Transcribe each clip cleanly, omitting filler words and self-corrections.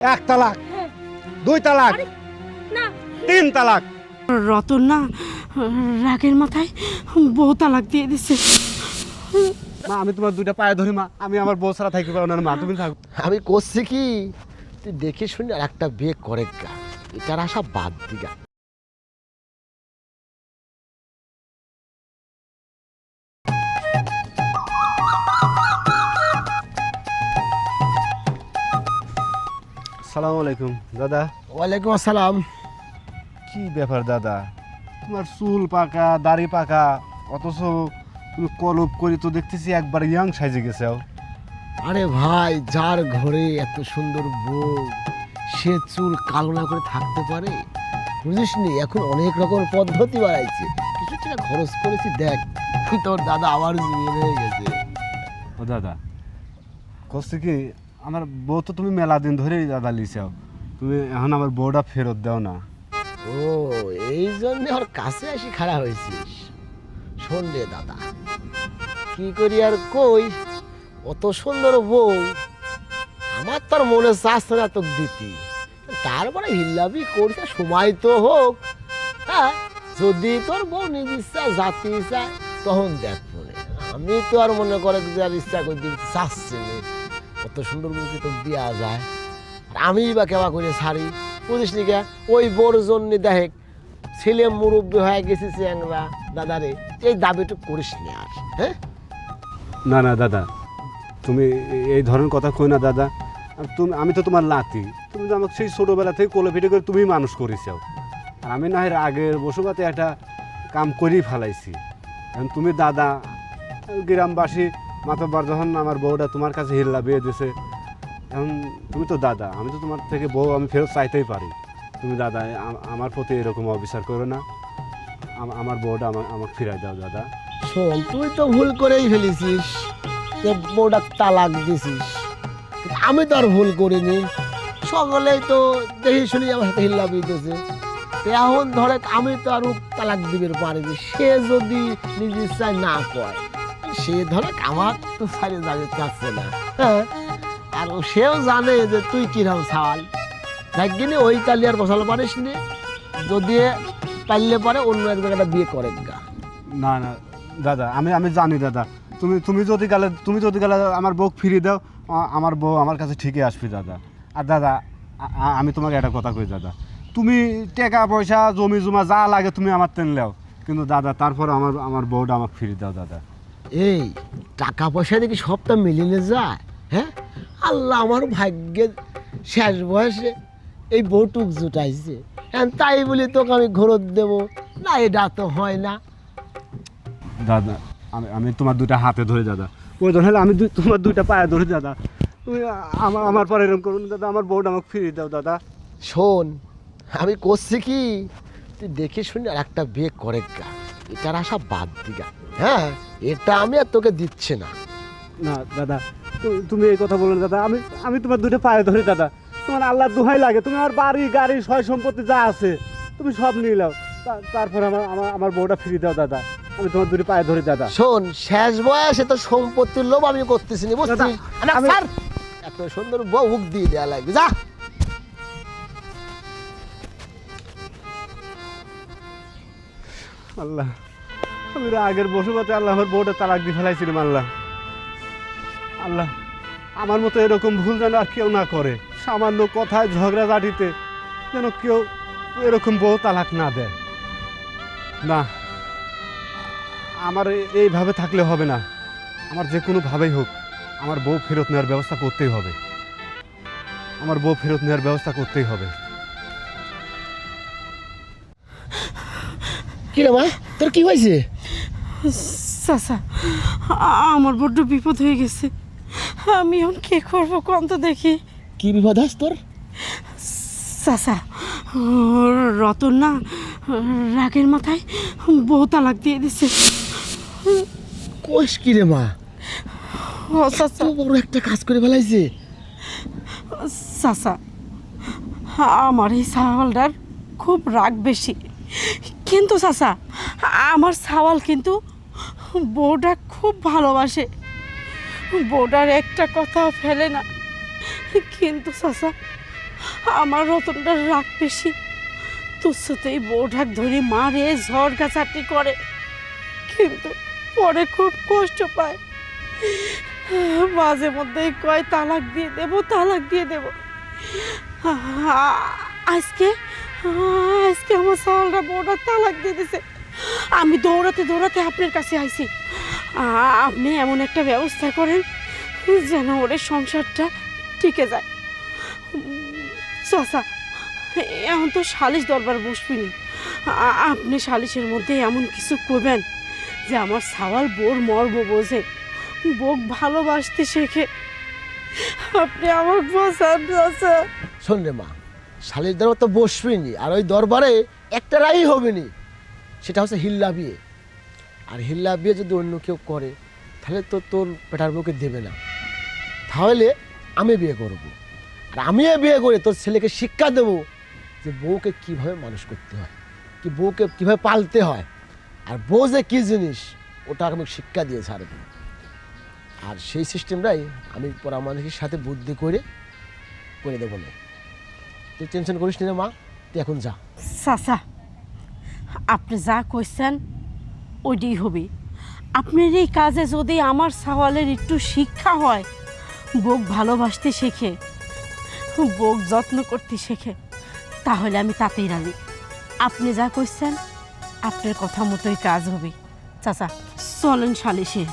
এক তালাক, দুই তালাক, না 3 তালাক। রতন না রাগের মাথায় বউ তালাক দিয়ে দিছে। মা আমি তোমার দুইটা পায়ে ধরি মা, আমি আমার বউ ছাড়া থাকতে পারবো না মা, তুমি থাকো। আমি করছি কি তুই দেখে শুনে আর একটা বিয়ে করে গা, এটার আশা বাদ দিগা। আসসালামু আলাইকুম দাদা। ওয়ালাইকুম আসসালাম। কি ব্যাপার দাদা, তোমার চুল পাকা দাড়ি পাকা, অথচ তুমি কলপ করি তো দেখতেছি একবার ইয়াং সাইজে গেছে। আরে ভাই, যার ঘরে এত সুন্দর বউ সে চুল কালো না করে থাকতে পারে? বুঝিস নি, এখন অনেক রকম পদ্ধতি বাড়াইছে, কিছু টাকা খরচ করেছি। দেখ তোর দাদা আবার জুয়েন হয়ে গেছে। ও দাদা কষ্ট কি, আমার বউ তো তুমি মেলা দিন ধরেই দাদা লিছাও, তুমি এখন আমার বউটা ফেরত দাও না। ও এই জন্য ওর কাছে আসি খাড়া হয়েছিস? শোন রে দাদা, কি করি আর কই, অত সুন্দর বউ আমার তোর মনে চাচ্ছে না তোকে দিতি, তারপরে হিল্লাবি করছে, সময় তো হোক। হ্যাঁ, যদি তোর বউ নিজ ইচ্ছা জাতি ইচ্ছা তখন দেখ মনে, আমি তো আর মনে করে যে আর ইচ্ছা করে দিতে চাচ্ছি না। অত সুন্দর বউকে তো দেওয়া যায়, আর আমি বা কেবা করে ছাড়ি? বুঝিস নি কে, ওই বোর জন্য দেখ ছেলে মুরব্বী হয়ে গেছে চ্যাংরা। দাদারে এই দাবিটা করিস না আর। হ্যাঁ না না দাদা, তুমি এই ধরনের কথা কই না দাদা। তুমি, আমি তো তোমার লাতি, তুমি তো আমাকে সেই ছোটোবেলা থেকে কোলে পিঠে করে তুমি মানুষ করেছাও, আর আমি না হয় আগের বসবাতে একটা কাম করেই ফেলাইছি। এখন তুমি দাদা, গ্রামবাসী মাতব্বর যখন আমার বউটা তোমার কাছে হিল্লা বিয়ে দিয়েছে, এখন তুমি তো দাদা, আমি তো তোমার থেকে বউ আমি ফেরত চাইতেই পারি। তুমি দাদা আমার প্রতি এরকম অবিচার করো না, আমার বউটা আমাকে ফিরাই দাও দাদা। শোন, তুই তো ভুল করেই ফেলেছিস, যে বউটা তালাক দিছিস। কিন্তু আমি তো আর ভুল করিনি, সকলেই তো দেখি শুনি আমার সাথে হিল্লা দিতেছে। এখন ধরে আমি তো আর তালাক দিবের পারিনি, সে যদি নিজ ইচ্ছায় না কয়, সে ধরে আমার তো সারি যাবে চাচ্ছে না। হ্যাঁ, আর সেও জানে যে তুই কিরম ছাল থাকবি, ওই কালি আর বসাল পারিস নি, যদি পারলে পারে অন্য এক জায়গাটা বিয়ে করে গা। না না দাদা, আমি জানি দাদা, তুমি যদি গেলে আমার বউ ফিরিয়ে দাও, আমার বউ আমার কাছে ঠিকই আসবে দাদা। আর দাদা আমি তোমাকে একটা কথা কই দাদা, তুমি টাকা পয়সা জমি জমা যা লাগে তুমি আমার তেন নাও, কিন্তু দাদা তারপর আমার বউটা আমাকে ফিরিয়ে দাও দাদা। এই টাকা পয়সা দেখি সবটা মিলিয়ে যায়? হ্যাঁ, আল্লাহ আমার ভাগ্যের শেষ বয়সে এই বউটুক জুটাইছে, তাই বলি তোকে আমি ঘরত দেবো না? এটা তো হয় না দাদা আমি তোমার দুইটা হাতে ধরে দাদা, প্রয়োজন হলে আমি তোমার দুইটা পায়ে ধরে দাদা, তুমি আমার পর এরকম করুন দাদা, আমার বউটা আমাকে ফিরিয়ে দাও দাদা। শোন, আমি করছি কি তুই দেখে শুনে আর একটা বিয়ে করে গা, এটার আশা বাদ দিগা। হ্যাঁ, এটা আমি আর তোকে দিচ্ছি না। না দাদা, তুমি এই কথা বলো না দাদা, আমি তোমার দুটো পায়ে ধরি দাদা, তোমার আল্লাহর দোহাই লাগে, তুমি আমার বাড়ি গাড়ি সয় সম্পত্তি যা আছে তুমি সব নিয়ে নাও, তারপর আমার বউটা ফিরিয়ে দাও দাদা, আমি তোমার দুটো পায়ে ধরি দাদা। শোন, শেষ বয়সে তো সম্পত্তির লোভ আমি করতেছি না, বুঝছিস? এত সুন্দর বউ হুক দিয়ে দেওয়া লাগবে, যা। আল্লাহ, আমি আগের বসবাতে আল্লাহ আমার বউটা তালাক দিয়ে ফেলাইছিলাম। আল্লাহ আল্লাহ, আমার মতো এরকম ভুল যেন আর কেউ না করে, সামান্য কথায় ঝগড়াঝাটিতে যেন কেউ এরকম বউ তালাক না দেয়। না, আমার এইভাবে থাকলে হবে না, আমার যে কোনোভাবেই হোক আমার বউ ফেরত নেওয়ার ব্যবস্থা করতেই হবে, আমার বউ ফেরত নেওয়ার ব্যবস্থা করতেই হবে। কি রে মা, তোর কি হয়েছে? চাচা, আমার বড্ড বিপদ হয়ে গেছে, আমি এখন কি করবো কোন তো দেখি। কি বিপদ আস তোর? চাচা, রতন না রাগের মাথায় বউ তালাক দিয়ে দিছে। কোষ কি রে মা, ও চাচা, বড় একটা কাজ করে ফেলাইছে। চাচা, আমার এই সাওয়ালটার খুব রাগ বেশি, কিন্তু চাচা আমার সাওয়াল কিন্তু বউটা খুব ভালোবাসে, বউটার একটা কথাও ফেলে না। কিন্তু চাচা আমার রতনটা রাগ বেশি, তুচ্ছতেই বউ ঢাক ধরে মারে, ঝড় চাটি করে, কিন্তু পরে খুব কষ্ট পায়। মাঝে মধ্যেই কয় তালাক দিয়ে দেব, তালাক দিয়ে দেব। আজকে আজকে আমার সালটা বউটা তালাক দিয়ে দিছে। আমি দৌড়াতে দৌড়াতে আপনার কাছে আইছি। আপনি এমন একটা ব্যবস্থা করেন যেন ওর সংসারটা টিকে যায়। চাচা, এখন তো সালিশ দরবার বসবিনি, আপনি সালিশের মধ্যে এমন কিছু করবেন যে আমার সাওয়াল বোর মর্ম বোঝে, বোক ভালোবাসতে শেখে। আপনি আমার বাঁচান চাচা। শোন রে মা, শালির দরবার তো বসবিনি, আর ওই দরবারে একটা রায় হবে নি, সেটা হচ্ছে হিল্লা বিয়ে। আর হিল্লা বিয়ে যদি অন্য কেউ করে তাহলে তো তোর পেটার বউকে দেবে না, তাহলে আমি বিয়ে করব। আর আমি বিয়ে করে তোর ছেলেকে শিক্ষা দেবো যে বউকে কিভাবে মানুষ করতে হয়, কি বউকে কিভাবে পালতে হয়, আর বউ যে কী জিনিস ওটা আমি শিক্ষা দিয়ে ছাড়বো। আর সেই সিস্টেমটাই আমি পরামর্শের সাথে বুদ্ধি করে দেবো না। তুই টেনশন করিস না মা, তুই এখন যা। চাচা, আপনি যা কইছেন ওইটাই হবে। আপনার এই কাজে যদি আমার সাওয়ালের একটু শিক্ষা হয়, বোক ভালোবাসতে শেখে, বোক যত্ন করতে শেখে, তাহলে আমি তাতেই রাজি। আপনি যা কইছেন আপনার কথা মতোই কাজ হবে। চাচা চলেন সালিশে।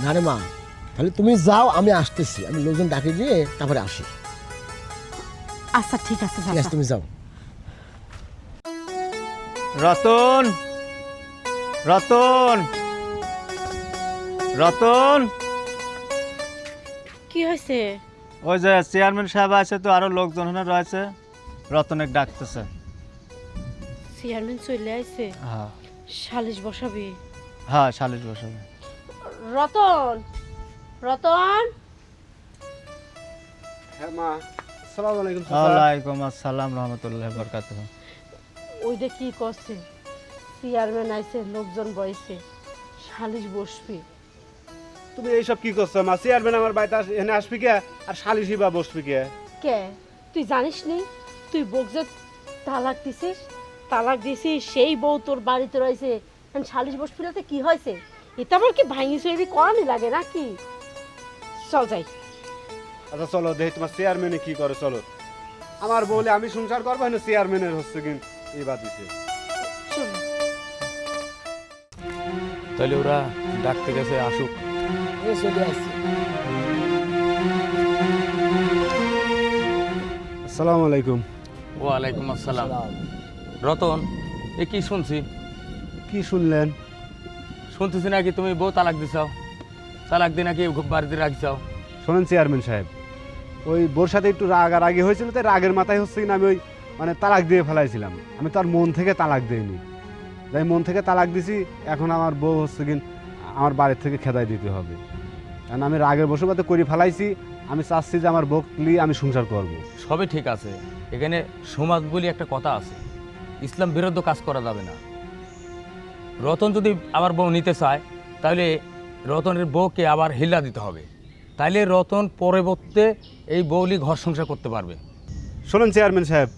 না রে মা, তাহলে তুমি যাও, আমি আসতেছি, আমি লোকজন ডাকে দিয়ে তারপরে আসি। আচ্ছা ঠিক আছে ঠিক আছে, চাচা। তুমি যাও। রতন, রতন, রতন। কি হয়েছে? ওই যে চেয়ারম্যান সাহেব আছে, তো আরো লোকজন এখানে রয়েছে, রতনে ডাকতেছে। চেয়ারম্যান চলে আইছে, হ্যাঁ সালিশ বসাবে। হ্যাঁ, সালিশ বসাবে। রতন, রতন। হ্যাঁ মা, আসসালামু আলাইকুম। ওয়ালাইকুম আসসালাম রহমতুল্লাহ বরকাতুহ। ওইটা কি করছে? চেয়ারম্যান আইছে, লোকজন বইছে, সালিশ বসবে। তুমি এইসব কি করছো মা? চেয়ারম্যান আমার বাড়িতে এখানে আসবি কে, আর সালিশি বা বসবি কে? কে তুই জানিস নি? তুই বউক যে তালাক দিছিস, তালাক দিছিস, সেই বউ তোর বাড়িতে রয়েছে, সালিশ বসবিলাতে কি হয়েছে? এটা আবার কি ভাঙি চুরি করানি লাগে নাকি? চল যাই। আচ্ছা চলো দেখি তোমার চেয়ারম্যানে কি করে। চলো, আমার বলে আমি সংসার করবো না, চেয়ারম্যানের হচ্ছে কিন এই বাদ দিছে। চল। তাহলে ওরা ডাকতে গেছে, আসুক। এই চলে আসছি। আসসালামু আলাইকুম। ওয়ালাইকুম আসসালাম। রতন, এ কি শুনছি? কি শুনলেন? শুনতেছি নাকি তুমি বউ তালাক দিছাও, তালাক দিয়ে নাকি বাড়িতে রাখছাও। শোনেন চেয়ারম্যান সাহেব, ওই বোর সাথে একটু রাগারাগি হয়েছিল, তাই রাগের মাথায় হচ্ছে কিনা আমি ওই তালাক দিয়ে ফেলাইছিলাম। আমি তো আর মন থেকে তালাক দিইনি, তাই মন থেকে তালাক দিছি। এখন আমার বউ হচ্ছে কিন আমার বাড়ির থেকে খেদাই দিতে হবে, কারণ আমি রাগের বশবর্তী করে ফেলাইছি। আমি চাচ্ছি যে আমার বউ নিয়ে আমি সংসার করব। সবই ঠিক আছে, এখানে সমাজ বলি একটা কথা আছে, ইসলাম বিরুদ্ধ কাজ করা যাবে না। রতন যদি আবার বউ নিতে চায়, তাহলে রতনের বউকে আবার হিল্লা দিতে হবে, তাইলে রতন পরবর্তীতে এই বউলি ঘর সংসার করতে পারবে। শোনেন চেয়ারম্যান সাহেব,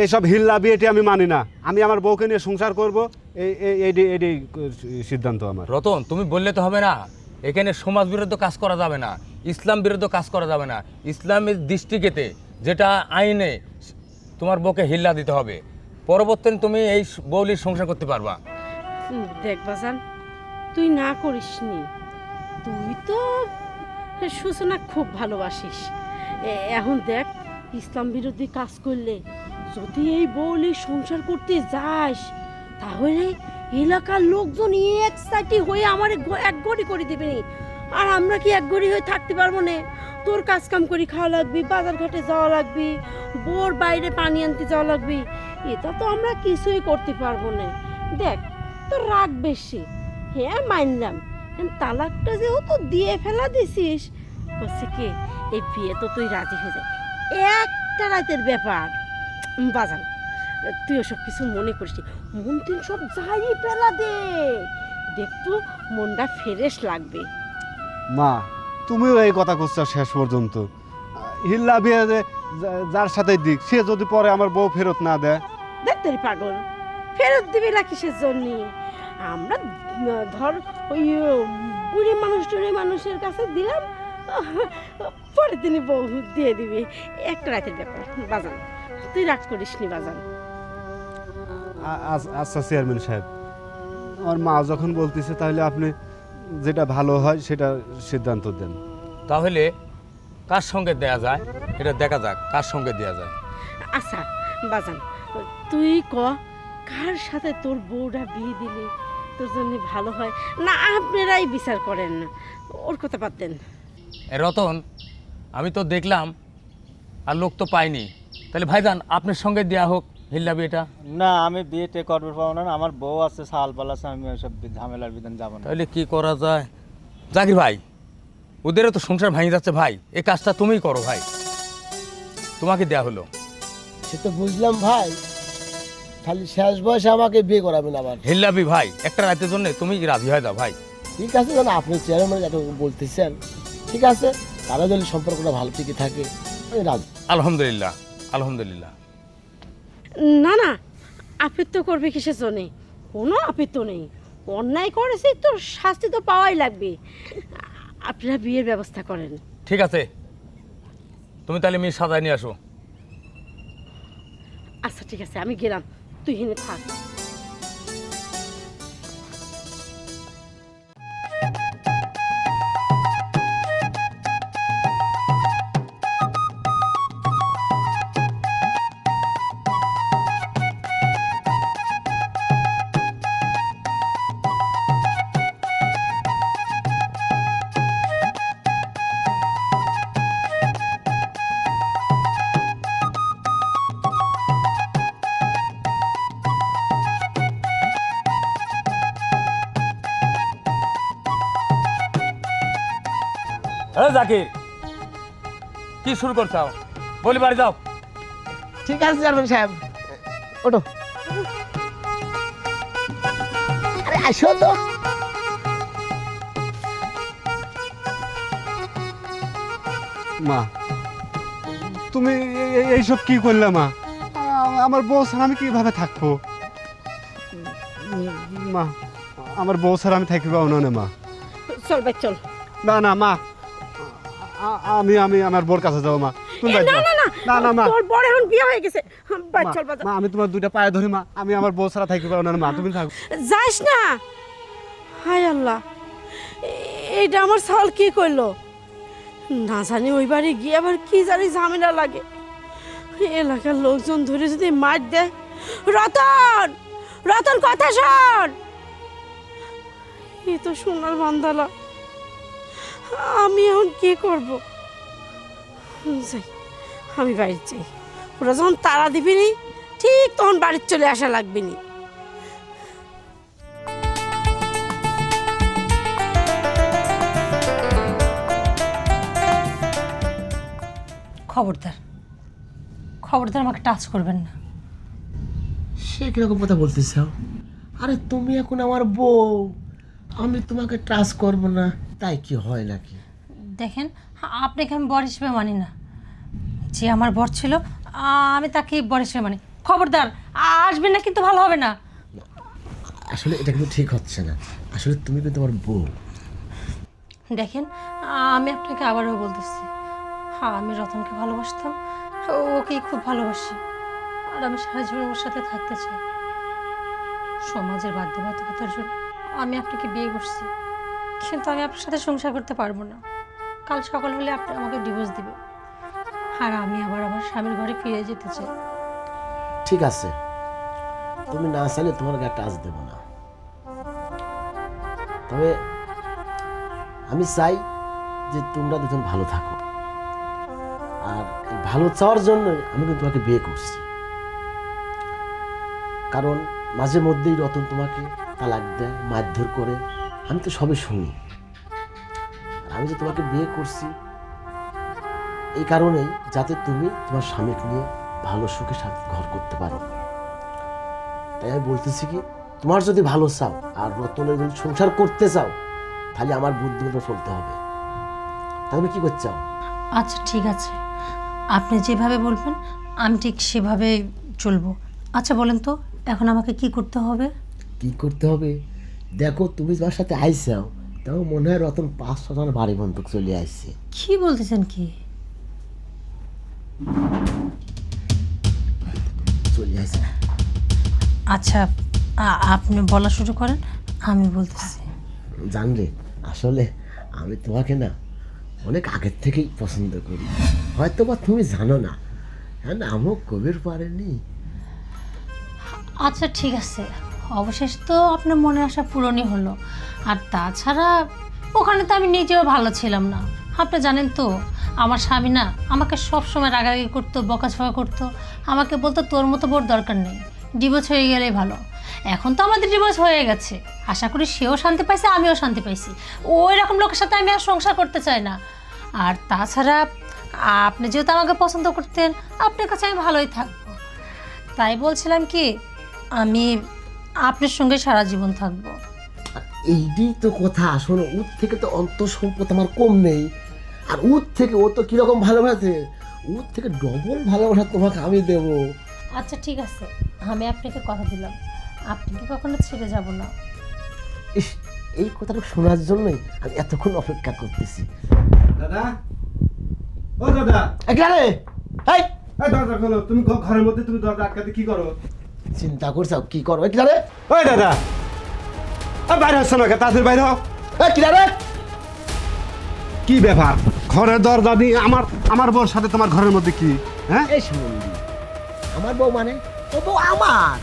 এইসব হিল্লা বিয়েটি আমি মানি না। আমি আমার বউকে নিয়ে সংসার করব, এই সিদ্ধান্ত আমার। রতন, তুমি বললে তো হবে না, এখানে সমাজ বিরুদ্ধ কাজ করা যাবে না, ইসলাম বিরুদ্ধ কাজ করা যাবে না। ইসলামের দৃষ্টিকেতে যেটা আইনে তোমার বউকে হিল্লা দিতে হবে, পরবর্তীতে তুমি এই বউলির সংসার করতে পারবা। দেখ বাজান, তুই না করিস নি, তুই তো সূচনা খুব ভালোবাসিস। এখন দেখ, ইসলাম বিরোধী কাজ করলে যদি এই বউলি সংসার করতে যাস, তাহলে এলাকার লোকজন এক সাইটি হয়ে আমার এক গড়ি করে দিবে। আর আমরা কি এক গড়ি হয়ে থাকতে পারবো না? তোর কাজ কাম করে খাওয়া লাগবি, বাজার ঘাটে যাওয়া লাগবি, বোর বাইরে পানি আনতে যাওয়া লাগবি, এটা তো আমরা কিছুই করতে পারবো না। দেখ, তোর রাগ বেশি, হ্যাঁ মানলাম, তালাকটা যেহেতু দিয়ে ফেলা দিছিস, বলছে কি এই বিয়ে তো তুই রাজি হয়ে যায়, একটা রাতের ব্যাপার। বাজান, তুই ওসব কিছু মনে করিস, মন তিন সব যাই ফেলা দে, দেখতো মনটা ফ্রেশ লাগবে। মা, তুমিও এই কথা করছো শেষ পর্যন্ত। হিল্লা বিয়ে যার সাথে দিক সে যদি পরে আমার বউ ফেরত না দেয়? দেখতে পাগল, ফেরত দিবি না কিসের জন্য? আমরা ধর ওই বুড়ি মানুষের কাছে দিলাম, পরের দিনই বউ দিয়ে দিবি। একটা রাতের ব্যাপার বাজান, তুই রাগ করিস নি বাজান। আচ্ছা চেয়ারম্যান সাহেব, আমার মা যখন বলতেছে তাহলে আপনি যেটা ভালো হয় সেটা সিদ্ধান্ত দেন। তাহলে কার সঙ্গে দেয়া যায় এটা দেখা যাক, কার সঙ্গে দেয়া যায়। আচ্ছা বাজান, তুই ক কার সাথে তোর বউটা বিয়ে দিলি তোর জন্য ভালো হয়, না আপনারাই বিচার করেন? না ওর কথা বাদ দেন। রতন, আমি তো দেখলাম আর লোক তো পাইনি, তাহলে ভাইজান আপনার সঙ্গে দেয়া হোক হিল্লা বিয়েটা। না, আমি বিয়েতে করবে পাবো না, আমার বউ আছে, সাল আছে, আমি ওইসব ঝামেলার বিধান যাবো না। তাহলে কি করা যায়? জাকির ভাই, ওদেরও তো সংসার ভেঙে যাচ্ছে ভাই, এই কাজটা তুমিই করো ভাই, তোমাকে দেয়া হলো। সে তো বুঝলাম ভাই, খালি শেষ বয়সে আমাকে বিয়ে করাবেন আবার। হিল্লাবি ভাই, একটা রাতের জন্য তুমি রাজি হয়ে দাও ভাই। ঠিক আছে, জানো আপনি চেয়ারম্যান যাকে বলতেছেন, ঠিক আছে, তারা যদি সম্পর্কটা ভালো ঠিকই থাকে আমি রাজি। আলহামদুলিল্লাহ, আলহামদুলিল্লাহ। না না, আপিত্য করবে কিসের জন্যে? কোনো আপিত্য নেই, অন্যায় করেছি তোর শাস্তি তো পাওয়াই লাগবে। আপনারা বিয়ের ব্যবস্থা করেন। ঠিক আছে, তুমি তাহলে মেয়ে সাজায় নিয়ে আসো। আচ্ছা ঠিক আছে, আমি গেলাম, তুই হেনে থাক। হ্যাঁ জাকির, কি শুরু করছো? বলি বাড়ি যাও। ঠিক আছে চেয়ারম্যান সাহেব, ওঠো। আরে আসো তো। মা, তুমি এইসব কি করলে মা? আমার বউ ছাড়া আমি কিভাবে থাকবো? মা, আমার বউ ছাড়া আমি থাকতে পারবো না মা। চল ভাই চল। না না মা, আমি আমি আমার বোর কাছে যাবো মা। তুমি এ, বাড়ি না যাও। না না, না না মা, তোর বড় এখন বিয়ে হয়ে গেছে। ভাই মা, চল বাজার। মা, আমি তোমার দুইটা পায়ে ধরি মা, আমি আমার বউ ছাড়া থাকতে পারবো না মা, তুমি থাকো। যাস না। হায় আল্লাহ, এইটা আমার সাল কি করলো? না জানি ওই বাড়ি গিয়ে আবার কি জানি ঝামেলা লাগে। এলাকার লোকজন ধরে যদি মার দেয়। রতন, রতন কথা শোন। এ তো সোনার বান্দালা, আমি এখন কি করব? যাই, আমি বাড়ির যাই। ওরা যখন তাড়া দিবিনি ঠিক তখন বাড়ির চলে আসা লাগবে নি। খবরদার, খবরদার আমাকে টাচ করবেন না। সে কিরকম কথা বলতেছ? আরে তুমি এখন আমার বউ, আমি তোমাকে ট্রাস্ট করবো না তাই কি হয় নাকি? দেখেন, আপনাকে আমি বর হিসেবে মানি না। যে আমার বর ছিল আমি তাকে বর হিসেবে মানি। খবরদার আসবেন না, কিন্তু ভালো হবে না। আসলে এটা কিন্তু ঠিক হচ্ছে না, আসলে তুমি কিন্তু আমার বউ। দেখেন, আমি আপনাকে আবারও বলতেছি, আমি রতনকে ভালোবাসতাম, ওকে খুব ভালোবাসি, আর আমি সারা জীবন ওর সাথে থাকতে চাই। সমাজের বাধ্যবাধকতার জন্য আমি আপনাকে বিয়ে করছি, কিন্তু আমি আপনার সাথে সংসার করতে পারবো না। কাল সকাল হলে আপনি আমাকে ডিভোর্স দিবে, আর আমি আবার আমার স্বামীর ঘরে ফিরে যেতে চাই। ঠিক আছে, তুমি না চাইলে তোমার গায়ে টাচ দেবো না, তবে আমি চাই যে তোমরা দুজন ভালো থাকো। আর এই ভালো চাওয়ার জন্য আমি কিন্তু তোমাকে বিয়ে করছি, কারণ মাঝে মধ্যেই রতন তোমাকে তালাক দেয়, মারধর করে, আমি তো সবই শুনি। আমি যে তোমাকে বিয়ে করছি এই কারণেই, যাতে তুমি তোমার স্বামীকে নিয়ে ভালো সুখে সাথে ঘর করতে পারো। তাই আমি বলতেছি কি, তোমার যদি ভালো চাও আর রতনের যদি সংসার করতে চাও, তাহলে আমার বুদ্ধি মতো চলতে হবে। তাহলে কি করতে চাও? আচ্ছা ঠিক আছে, আপনি যেভাবে বলবেন আমি ঠিক সেভাবে চলবো। আচ্ছা বলেন তো এখন আমাকে কি করতে হবে? কি করতে হবে? দেখো তুমি তোমার সাথে আইসাও, তাও মনে হয় রতন 5-6 জন বাড়ি বন্ধুক চলে আসছে। কি বলতেছেন কি? চলে আসছে। আচ্ছা আপনি বলা শুরু করেন, আমি বলতেছি। জানলে আসলে আমি তোমাকে না অনেক আগের থেকেই পছন্দ করি, হয়তো বা তুমি জানো না। হ্যাঁ না, আমিও কবির পারেনি। আচ্ছা ঠিক আছে, অবশেষ তো আপনার মনের আশা পূরণই হলো। আর তাছাড়া ওখানে তো আমি নিজেও ভালো ছিলাম না। আপনি জানেন তো আমার স্বামী না আমাকে সব সময় রাগারাগি করতো, বকাঝকা করতো, আমাকে বলতো তোর মতো বোর দরকার নেই, ডিভোর্স হয়ে গেলেই ভালো। এখন তো আমাদের ডিভোর্স হয়ে গেছে, আশা করি সেও শান্তি পাইছে, আমিও শান্তি পাইছি। ওই রকম লোকের সাথে আমি আর সংসার করতে চাই না। আর তাছাড়া আপনি যেহেতু আমাকে পছন্দ করতেন, আপনার কাছে আমি ভালোই থাকবো। তাই বলছিলাম কি আমি আপনার সঙ্গে সারা জীবন থাকবো। আর এইটাই তো কথা। শোনো, ওর থেকে তো অন্তঃসম্পদ আমার কম নেই, আর ওর থেকে ও তো কিরকম ভালোবাসে, ওর থেকে ডবল ভালোবাসা তোমাকে আমি দেবো। আচ্ছা ঠিক আছে, আমি আপনাকে কথা দিলাম, আপনাকে কখনো ছেড়ে যাব না। ইস, এই কথাটা শোনার জন্যই আমি এতক্ষণ অপেক্ষা করতেছি। দাদা, ও দাদা, এখানে এই এই দরজা খোলো। তুমি ঘরের মধ্যে তুমি দরজা আটকাতে কি করো? চিন্তা করছো কি করো? এখানে ওই দাদা, বাইরে হচ্ছে না, তাড়াতাড়ি বাইরে হও। কিনারে কি ব্যাপার? ঘরের দরজা দিয়ে আমার বউর সাথে তোমার ঘরের মধ্যে কি? হ্যাঁ, এই শুনবি, আমার বউ মানে ও বউ আমার,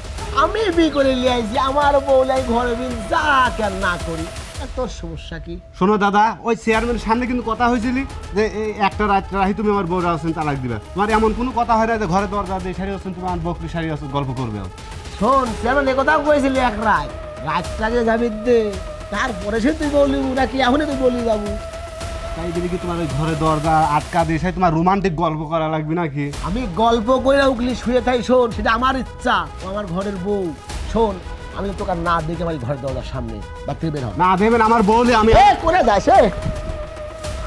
আমি বিয়ে করে নিয়ে আইছি, আমার বউ লাই ঘরে বিন যা কেন না করি। আর তোর সমস্যা কি? শোনো দাদা, ওই চেয়ারম্যানের সামনে কিন্তু কথা হয়েছিলি যে এই একটা রাত্রে তুমি আমার বউরা আছেন তালাক দিবে। তোমার এমন কোনো কথা হয় না যে ঘরে দরজা দিয়ে সারি আছেন তুমি আমার বকরি সারি আছেন গল্প করবে? শোন, চেয়ারম্যান এ কথাও কয়েছিলি এক রাতটাকে যাবি দে, তারপরে সে তুই বললি নাকি এখনই তুই বললি যাবো? তাই দিলে কি তোমার ওই ঘরে দরজা আটকা দিয়ে সাই তোমার রোমান্টিক গল্প করা লাগবে নাকি? আমি গল্প করে উঠলি শুয়ে থাই, শোন সেটা আমার ইচ্ছা, ও আমার ঘরের বউ। শোন, আমি তো তোকে না দেখে আমার ঘরের দরজার সামনে বা তুই বের হ। না দেবেন আমার বউলে আমি করে যাস,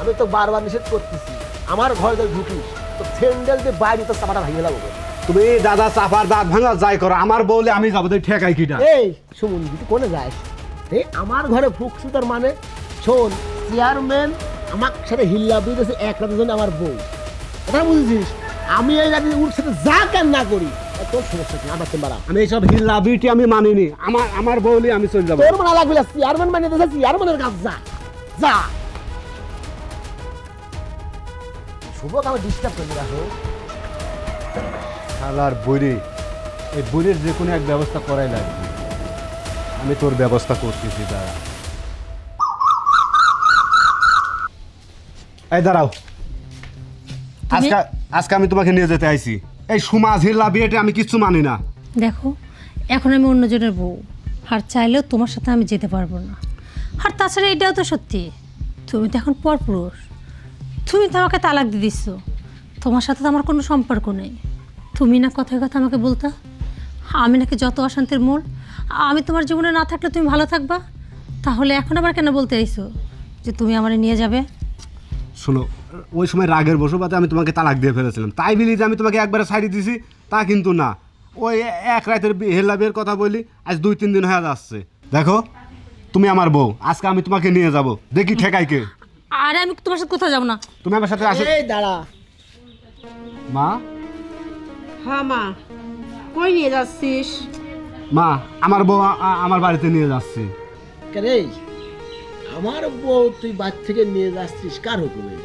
আমি তো বারবার নিষেধ করতেছি, আমার ঘরে তো ঢুকিস তো স্যান্ডেল দিয়ে বাইরে তো চাপাটা ভাঙে লাগবে। তুমি দাদা চাপার দাঁত ভাঙা যাই করো, আমার বউলে আমি যাবো তুই ঠেকাই কিটা? এই শুন, তুই কোনে যাস? এই আমার ঘরে ফুকসু তোর মানে? শোন, চেয়ারম্যান আমার সাথে হিল্লা দিয়েছে এক রাতের জন্য আমার বউ, কথা বুঝেছিস? আমি এই রাতে ওর সাথে যা কেন না করি, তোর সমস্যা কি? আমার চেম্বারা আমি এইসব হিল্লা বিটি আমি মানিনি, আমার বউলে আমি চলে যাবো। তোর মানা লাগবে না, চেয়ারম্যান মানে দিয়েছে, চেয়ারম্যানের কাজ যা যা। শুভকে আমি ডিস্টার্ব করে রাখো। শালার বইরে, এই বইয়ের যে কোনো এক ব্যবস্থা করাই লাগবে। আমি তোর ব্যবস্থা করতেছি, দাঁড়া। এই দাঁড়াও, আজকে আমি তোমাকে নিয়ে যেতে আইছি। এই সমাজ হিল্লা বিয়েটা আমি কিচ্ছু মানি না। দেখো এখন আমি অন্যজনের বউ, আর চাইলেও তোমার সাথে আমি যেতে পারবো না। আর তাছাড়া এটাও তো সত্যি, তুমি তো এখন পরপুরুষ, তুমি তো আমাকে তালাক দিয়ে দিচ্ছ, তোমার সাথে তো আমার কোনো সম্পর্ক নেই। তুমি না কথায় কথা আমাকে বলতা আমি নাকি যত অশান্তির মূল, আমি তোমার জীবনে না থাকলে তুমি ভালো থাকবা, তাহলে এখন আবার কেন বলতে আইছো যে তুমি আমারে নিয়ে যাবে? শোনো, ওই সময় রাগের বশবর্তী আমি তোমাকে তালাক দিয়ে ফেলেছিলাম, তাই বলি যে আমি তোমাকে একবারে ছাড়িয়ে দিছি তা কিন্তু না। ওই এক রাতের হেল্লা বিয়ের কথা বলি, আজ 2-3 দিন হয়ে যাচ্ছে। দেখো তুমি আমার বউ, আজকে আমি তোমাকে নিয়ে যাব, দেখি ঠেকাই কে। আরে আমি তোমার সাথে কোথাও যাবো না। তুমি আমার সাথে আসো। এই দাঁড়া মা, হ্যাঁ মা, কই নিয়ে যাচ্ছিস? মা আমার বউ আমার বাড়িতে নিয়ে যাচ্ছি। কেন আমার বউ তুই বাড়ি থেকে নিয়ে যাচ্ছিস কার হুকুমে?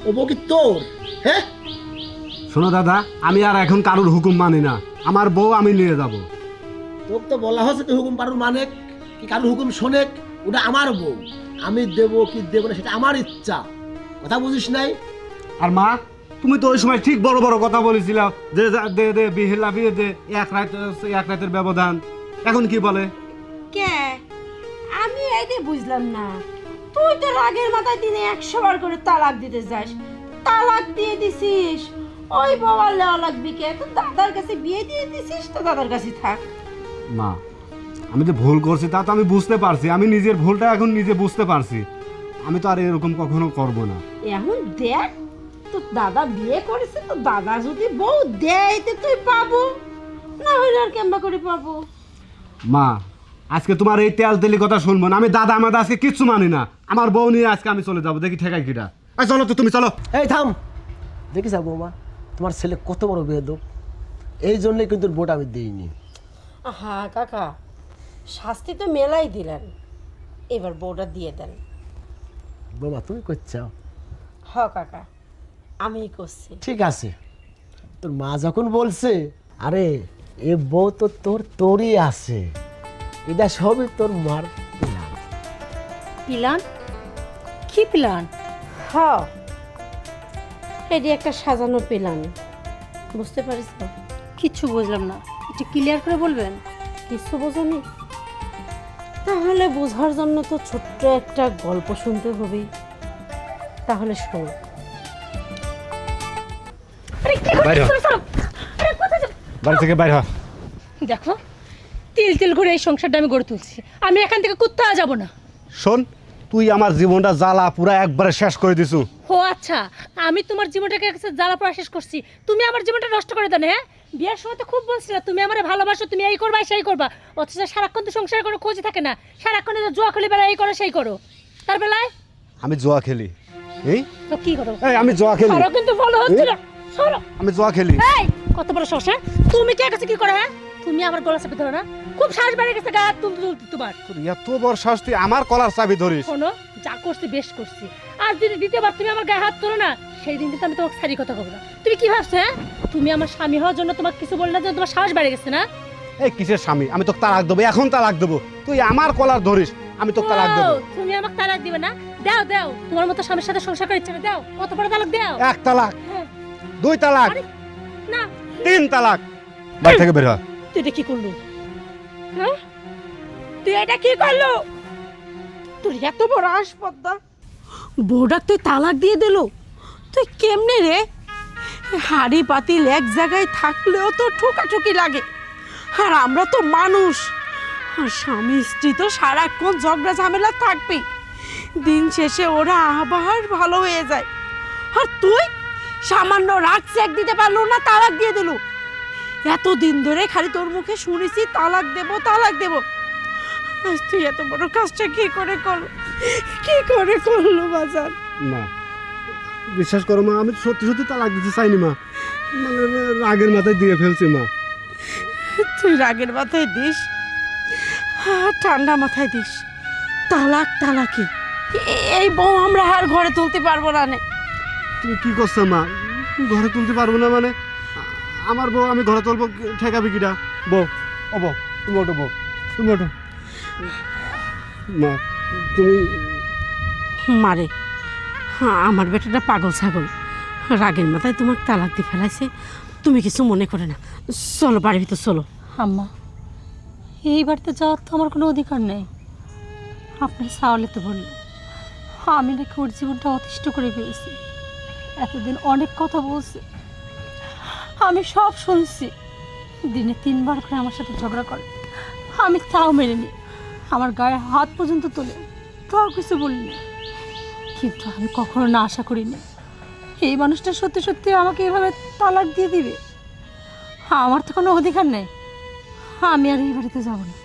ও বউ কি তোর? হ্যাঁ শোনো দাদা, আমি আর এখন কারোর হুকুম মানি না, আমার বউ আমি নিয়ে যাব। তোকে তো বলা হচ্ছে তুই হুকুম পারুর মানে কি কারোর হুকুম শোনে? ওটা আমার বউ, আমি দেবো কি দেবো না সেটা আমার ইচ্ছা, কথা বুঝিস নাই? আর মা, তুমি তো ওই সময় ঠিক বড় বড় কথা বলেছিলা যে দে দে বিহেলা বিয়ে দে, এক রাতের ব্যবধান, এখন কি বলে? কে? আমি এইটাই বুঝলাম না, তুই তো রাগের মাথায় দিনে 100 বার করে তালাক দিতে যাস, তালাক দিয়ে দিছিস, ওই বাবার লেওয়া লাগবি কে? তো দাদার কাছে বিয়ে দিয়ে দিছিস, তো দাদার কাছে থাক। মা, আমি যে ভুল করছি তা তো আমি বুঝতে পারছি, আমি নিজের ভুলটা এখন নিজে বুঝতে পারছি, আমি তো আর এরকম কখনো করব না। এখন দেখ তো দাদা বিয়ে করেছে, তো দাদা যদি বউ দেয় তো তুই পাবো, না হলে আর কেমবা করে পাবো? মা আজকে তোমার এই তেল তেলি কথা শুনবো না, আমি দাদা আমাদের আজকে কিচ্ছু মানি না। আমার বউ নিয়ে আজকে আমি চলে যাবো, দেখি ঠেকাই কিটা। চলো তো তুমি চলো। এই থাম, দেখিস বৌমা তোমার ছেলে কত বড় বেয়াদব, এই জন্যই কিন্তু ভোট আমি দিইনি। হ্যাঁ কাকা, শাস্তি তো মেলাই দিলেন, এবার বউটা দিয়ে দেন। বৌমা তুমি করছো? হ কাকা, আমিই করছি। ঠিক আছে, তোর মা যখন বলছে, আরে এ বউ তো তোরই আছে, এটা সবই তোর মার প্ল্যান। প্ল্যান? কি প্ল্যান? হ, এটি একটা সাজানো প্ল্যান, বুঝতে পারিস? কিচ্ছু বুঝলাম না, একটু ক্লিয়ার করে বলবেন? কিছু বোঝনি? তাহলে বোঝার জন্য তো ছোট্ট একটা গল্প শুনতে হবে, তাহলে শোনো। বাইরে হ। বাড়ি থেকে বাইরে হ। দেখো, তিল তিল করে এই সংসারটা আমি গড়ে তুলছি, আমি এখান থেকে কোথাও যাব না। শোন, তুই আমার জীবনটা জ্বালা পুরা একবারে শেষ করে দিছু। ও আচ্ছা, আমি তোমার জীবনটাকে কাছে জ্বালা পড়া শেষ করছি, তুমি আমার জীবনটা নষ্ট করে দাও না? হ্যাঁ, বিয়ের সময় তো খুব বলছিলে তুমি আমারে ভালোবাসো, তুমি এই করবা সেই করবা, অথচ সারাক্ষণ তো সংসারের কোনো খোঁজ থাকে না, সারাক্ষণ জুয়া খেলে বেলা এই করো সেই করো, তার বেলায় আমি জুয়া খেলি? এই তো কি করো? এই আমি জুয়া খেলি? সরো, কিন্তু ভালো হচ্ছে না, সরো। আমি জুয়া খেলি? এই কত বড় সাহস! হ্যাঁ, তুমি কে কাছে কি করো? হ্যাঁ, তুমি আমার গলা চেপে ধরো না, খুব সাহস বেড়ে গেছে গা তুলতে তোমার। তোর এত বড় সাহস, তুই আমার কলার চাবি ধরিস? শোনো, যা করছি বেশ করছি, আর যদি দ্বিতীয়বার তুমি আমার গায়ে হাত তোলো না, সেই দিন কিন্তু আমি তোমাকে সারি কথা বলবো না। তুমি কি ভাবছো? হ্যাঁ, তুমি আমার স্বামী হওয়ার জন্য তোমাকে কিছু বললে না, যে তোমার সাহস বেড়ে গেছে না? এই কিসের স্বামী? আমি তোকে তালাক দেবো, এখন তালাক দেবো। তুই আমার কলার ধরিস, আমি তোকে তালাক দেবো। ও, তুমি আমাকে তালাক দিবে না? দাও দাও, তোমার মতো স্বামীর সাথে সংসার করে ইচ্ছে নেই, দাও। কত বড় তালাক দাও? এক তালাক, হ্যাঁ। দুই তালাক, আরে, না, 3 তালাক। বাড়ি থেকে বের হ। তুই এটা কি করলো? হ্যাঁ, তুই এটা কি করলো? তোর এত বড় আসপদ্দা, বউডাক তুই তালাক দিয়ে দিল? তুই কেমনে রে? হাড়ি পাতিল এক জায়গায় থাকলেও তো ঠোকাঠুকি লাগে, আর আমরা তো মানুষ, আর স্বামী স্ত্রী তো সারাক্ষণ ঝগড়া ঝামেলা থাকবেই, দিন শেষে ওরা আবার ভালো হয়ে যায়, আর তুই সামান্য রাগ চেক দিতে পারলো না, তালাক দিয়ে দিল। এতদিন ধরে খালি তোর মুখে শুনেছি তালাক দেব তালাক দেব, আজ তুই এত বড় কাজটা কি করে করলো বাজার? মা বিশ্বাস করো মা, আমি সত্যি সত্যি তালাক দিতে চাইনি মা, মানে রাগের মাথায় দিয়ে ফেলছি মা। তুই রাগের মাথায় দিস আর ঠান্ডা মাথায় দিস, তালাকি এই বউ আমরা আর ঘরে তুলতে পারবো না। তুমি কি করছো মা? ঘরে তুলতে পারবো না মানে? আমার বউ আমি ঘরে তুলবো, ঠেকাবি কিটা? বউ, ও বউ, তুমি ওঠো বউ, তুমি ওঠো। মা তুমি মারে, আমার বেটাটা পাগল ছাগল, রাগের মাথায় তোমার তালাক দিয়ে ফেলাইছে, তুমি কিছু মনে করে না, চলো বাড়ির ভিতর চলো। আম্মা, এই বাড়িতে যাওয়ার তো আমার কোনো অধিকার নেই। আপনি সাওয়ালে তো বলল আমি নাকি ওর জীবনটা অতিষ্ঠ করে ফেলেছি, এতদিন অনেক কথা বলছে, আমি সব শুনছি, দিনে 3 বার করে আমার সাথে ঝগড়া করে, আমি তাও মেনে নিই, আমার গায়ে হাত পর্যন্ত তোলে, তাও কিছু বলিনি। কিন্তু আমি কখনো না আশা করিনি এই মানুষটা সত্যি সত্যি আমাকে এভাবে তালাক দিয়ে দিবে। আমার তো কোনো অধিকার নেই, আমি আর এই বাড়িতে যাব না।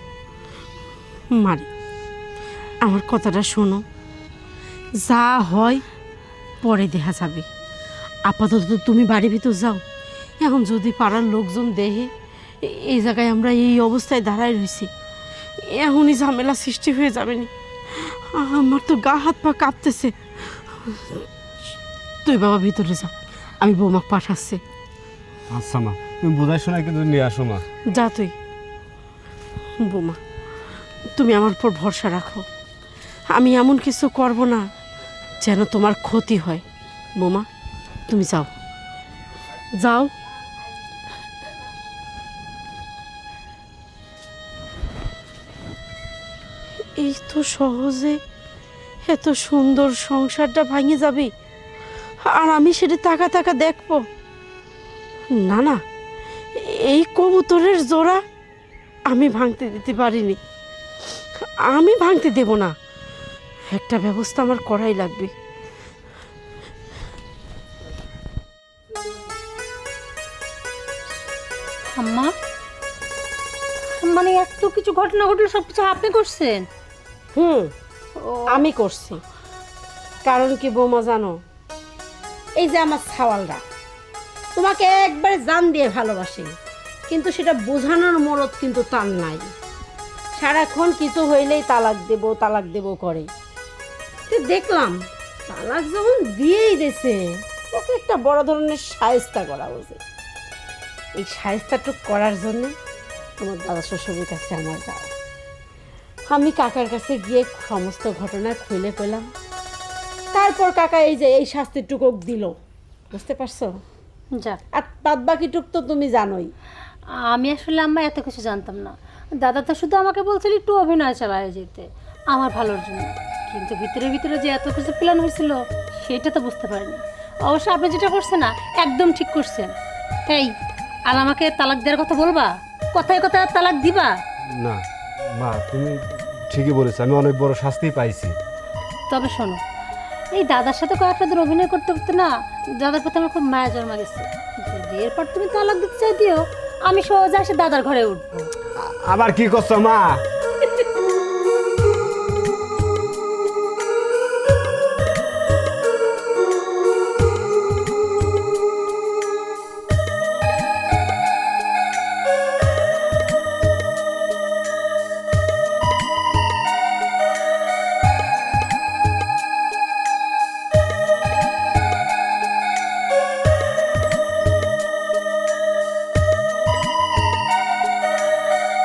মারে, আমার কথাটা শোনো, যা হয় পরে দেখা যাবে, আপাতত তুমি বাড়ির ভিতর যাও। এখন যদি পাড়ার লোকজন দেখে এই জায়গায় আমরা এই অবস্থায় দাঁড়ায় রয়েছি, এখনই ঝামেলা সৃষ্টি হয়ে যাবে নি। আমার তো গা হাত পা কাঁপতেছে। তুই বাবা ভিতরে যা, আমি বৌমাকে পাঠাচ্ছি। আচ্ছা মা, তুমি বোঝাই শোনায় কিন্তু নিয়ে আসো মা। যা তুই। বৌমা, তুমি আমার উপর ভরসা রাখো, আমি এমন কিছু করব না যেন তোমার ক্ষতি হয়। বৌমা, তুমি যাও যাও। এই তো সহজে এত সুন্দর সংসারটা ভাঙে যাবে, আর আমি সেটা তাকা দেখবো না? না, এই কবুতরের জোড়া আমি ভাঙতে দিতে পারিনি, আমি ভাঙতে দেব না, একটা ব্যবস্থা আমার করাই লাগবে। আম্মা, মানে এত কিছু ঘটনা ঘটলো, সব কিছু আপনি করছেন? হুম, আমি করছি। কারণ কি বৌমা জানো, এই যে আমার ছাওয়ালরা তোমাকে একবারে জান দিয়ে ভালোবাসে, কিন্তু সেটা বোঝানোর মরদ কিন্তু তার নাই। সারাক্ষণ কিছু হইলেই তালাক দেব করে। তো দেখলাম তালাক যখন দিয়েই দিয়েছে, ওকে একটা বড় ধরনের শায়েস্তা করা উচিত। এই শায়েস্তাটুক করার জন্য তোমার দাদা শ্বশুরের কাছে আমার যাওয়া। আমি কাকার কাছে গিয়ে সমস্ত ঘটনা খুলে পেলাম। তারপর কাকা এই যে এই শাস্তিটুকু দিল, বুঝতে পারছো? যাক, আর বাদ বাকিটুক তো তুমি জানোই। আমি আসলে আম্মা এত কিছু জানতাম না। দাদা তো শুধু আমাকে বলছিল একটু অভিনয় চালায় যেতে আমার ভালোর জন্য, কিন্তু ভিতরে ভিতরে যে এত কিছু প্ল্যান হয়েছিল সেটা তো বুঝতে পারিনি। অবশ্য আপনি যেটা করছেন না, একদম ঠিক করছেন। এই, আর আমাকে তালাক দেওয়ার কথা বলবা? কথায় কথায় তালাক দিবা? না মা, তুমি ঠিকই বলেছো, আমি অনেক বড় শাস্তি পাইছি। তবে শোনো, এই দাদার সাথে কয়েকটা দিন অভিনয় করতে করতে না দাদার প্রতি আমার খুব মায়া জন্মা গেছে। যদি এরপর তুমি তালাক দিতে চাই দিও, আমি সহজে এসে দাদার ঘরে উঠবো। আবার কি করছো মা?